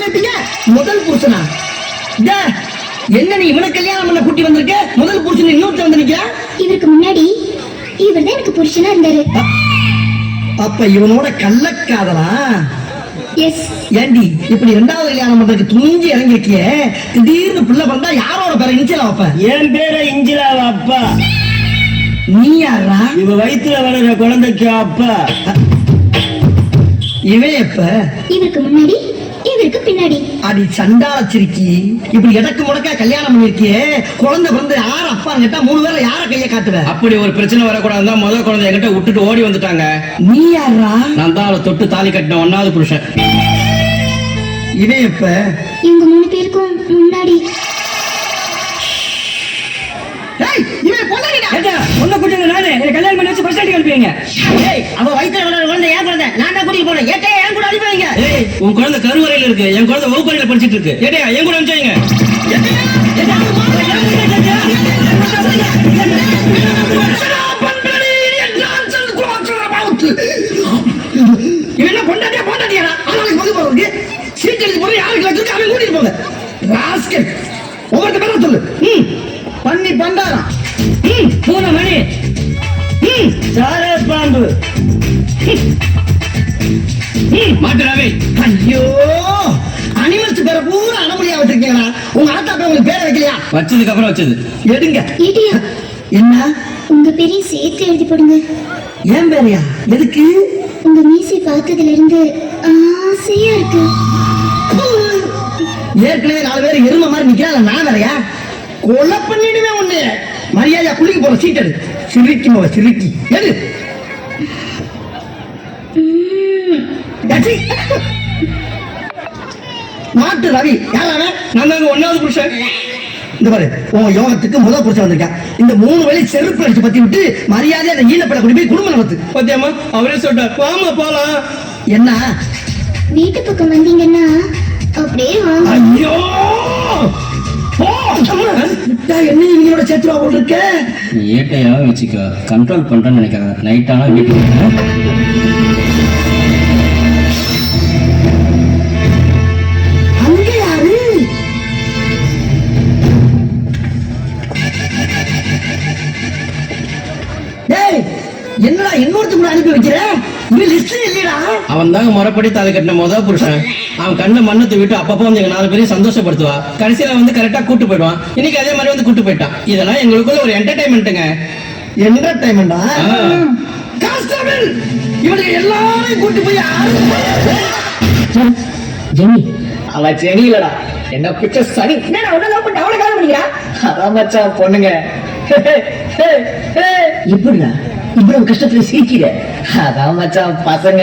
கேட்டீங்க முதல் புருஷனா? என்ன நீ இவனை கல்யாணம் பண்ண கூட்டி வந்திருக்க? முதல் புருஷன் இன்னொருத்த வந்து நிக்கிறா. இவருக்கு முன்னாடி இவர்தான் எனக்கு புருஷனா இருந்தாரு. அப்ப இவனோட கள்ளக்காதலா? எஸ். ஏண்டி இப்படி இரண்டாவது கல்யாணம் பண்றதுக்கு துணிஞ்சு இறங்கி இருக்கியே, திடீர்னு பிள்ளை வந்தா யாரோட பேரை இஞ்சிலா வைப்ப? என் பேரை இஞ்சிலாவா அப்பா? நீ யாரா? இவ வயிற்றுல வளர்ற குழந்தைக்கு அப்பா. இவன் எப்ப? இவருக்கு முன்னாடி இவருக்கு பின்னாடி. அடி சண்டால சிரிக்கி, இப்படி எடக்கு முடக்கா கல்யாணம் பண்ணிருக்கியே, குழந்தை பிறந்து யார அப்பா கேட்டா 3 பேர்ல யார கைய காட்டுவ? அப்படி ஒரு பிரச்சனை வரக்கூடாதுதான் முதல் குழந்தை என்கிட்ட விட்டுட்டு ஓடி வந்துட்டாங்க. நீ யாரா? நான் தான் அவளை தொட்டு தாலி கட்டின 1வது புருஷன். இவன் எப்ப? இவங்க 3 பேருக்கும் முன்னாடி. ஒன்ன கூட்டிங்க நானே என்ன கல்யாணம் பண்ணி வச்சு பஸ் ஸ்டாண்டுக்கு அனுப்புவீங்க. அவ வயித்துல வளர குழந்தை ஏன் குழந்தை? நான் தான் கூட்டிட்டு போனேன். ஏட்டே ஏன் கூட அனுப்புவீங்க? உன் குழந்தை கருவறையில இருக்கு, என் குழந்தை வகுப்பறையில படிச்சிட்டு இருக்கு. ஏட்டே என் கூட அனுப்பிச்சீங்க. என்ன பொண்டாட்டியா பொண்டாட்டியா? ஆளுக்கு பங்கு போறதுக்கு சீட் எழுதி போற யாருக்கு வச்சிருக்க அவன் கூட்டிட்டு போங்க. ராஸ்கல் ஒவ்வொரு பேரை சொல்லு. பண்ணி பண்டாரம் பூனை மணி சார பாம்பு மாட்டு ரவி. ஐயோ அனிமல்ஸ் பேரை பூரா அனமொழியா வச்சிருக்கீங்களா? உங்க ஆத்தா பேர் உங்களுக்கு பேரை வைக்கலையா? வச்சதுக்கு அப்புறம் வச்சது. எடுங்க. ஏடியா என்ன? உங்க பேரையும் சேர்த்து எழுதி போடுங்க. ஏன் பேரையா? எதுக்கு? உங்க மீசை பார்த்ததுல இருந்து ஆசையா இருக்கு. ஏற்கனவே 4 பேர் எருமை மாதிரி நிக்கிறாங்க, நான் வேறையா? கொலை பண்ணிடுவேன் ஒண்ணு. மரியாதையா குளிக்க போற சீட் எடு. சிரிக்கி மோவ சிரிக்கி எடு. மாட்டு ரவி யாராவே? நான் தாங்க 1வது புருஷன். இந்த பாரு உன் யோகத்துக்கு முதல் புருஷன் வந்திருக்கேன். இந்த 3 வேளை செருப்பு அடிச்சு பத்தி விட்டு மரியாதையா அந்த ஈனப்பட கொண்டு போய் குடும்பம் நடத்து. பத்தியம்மா அவரே சொல்றார் வாமா போலாம். என்ன? வீட்டு பக்கம் வந்தீங்கன்னா அப்படியே வாங்க. ஐயோ என்ன இவங்களோட சேத்துவா போல் இருக்க? ஏட்டையா வச்சுக்க கண்ட்ரோல் பண்றேன்னு நினைக்கிறேன். நைட் ஆனா வீட்டுக்கு அங்க யாரு? என்னடா இன்னொருத்த கூட அனுப்பி வைக்கிற? இவன் லிஸ்ட் இல்லடா. அவன் தாங்க முறைப்படி தாலி கட்டின முதல் புருஷன். அவன் கண்ண மண்ணத்தை விட்டு அப்பப்போ வந்து 4 பேரையும் சந்தோஷப்படுத்துவா. கடைசியில வந்து கரெக்டா கூட்டு போயிடுவான். இன்னைக்கு அதே மாதிரி வந்து கூட்டு போயிட்டான். இதெல்லாம் எங்களுக்குள்ள ஒரு என்டர்டைன்மெண்ட்டுங்க. என்டர்டைன்மெண்டா? கான்ஸ்டபிள் இவனுக்கு எல்லாரையும் கூட்டி போய் ஜெனி அவ ஜெனி இல்லடா, என்ன பிச்சை சனி. என்னடா உடனே லவ் பண்ணி அவளை கால் பண்ணிக்கிறா? அதான் மச்சான் பொண்ணுங்க. எப்படிடா இவ்வளவு கஷ்டத்துல சிரிக்கிற? அதான் மச்சான் பசங்க.